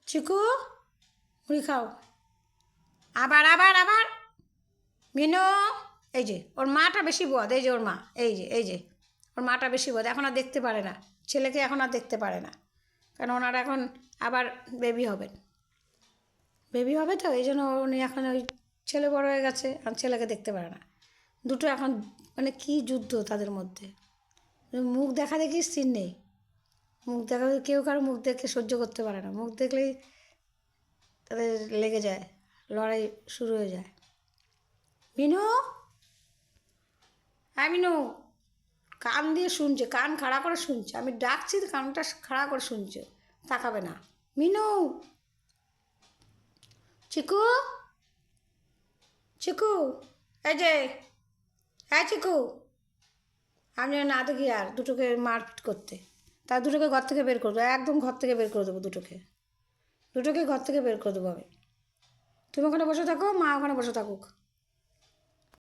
চিকু মুড়ি খাও। আবার আবার আবার মিনু, এই যে ওর মাটা বেশি বদ, এই যে ওর মা, এই যে ওর মাটা বেশি বদ, এখন আর দেখতে পারে না ছেলেকে, এখন আর দেখতে পারে না, কারণ ওনারা এখন আবার বেবি হবেন, বেবি হবে তো এই জন্য উনি এখন ওই ছেলে বড় হয়ে গেছে, আর ছেলেকে দেখতে পারে না। দুটো এখন মানে কী যুদ্ধ তাদের মধ্যে, মুখ দেখা দেখি স্থির নেই, মুখ দেখা কেউ কারো মুখ দেখে সহ্য করতে পারে না, মুখ দেখলেই তাদের লেগে যায়, লড়াই শুরু হয়ে যায়। মিনু, হ্যাঁ মিনু, কান দিয়ে শুনছে, কান খাড়া করে শুনছে, আমি ডাকছি তো কানটা খাড়া করে শুনছে, তাকাবে না। মিনু, চিকু, চিকু, এই যে, হ্যাঁ চিকু, আমি না দেখি আর দুটোকে মারপিট করতে, তার দুটোকে ঘর থেকে বের করবো, একদম ঘর থেকে বের করে দেবো, দুটোকে ঘর থেকে বের করে দেবো আমি। তুমি ওখানে বসে থাকো, মা ওখানে বসে থাকুক।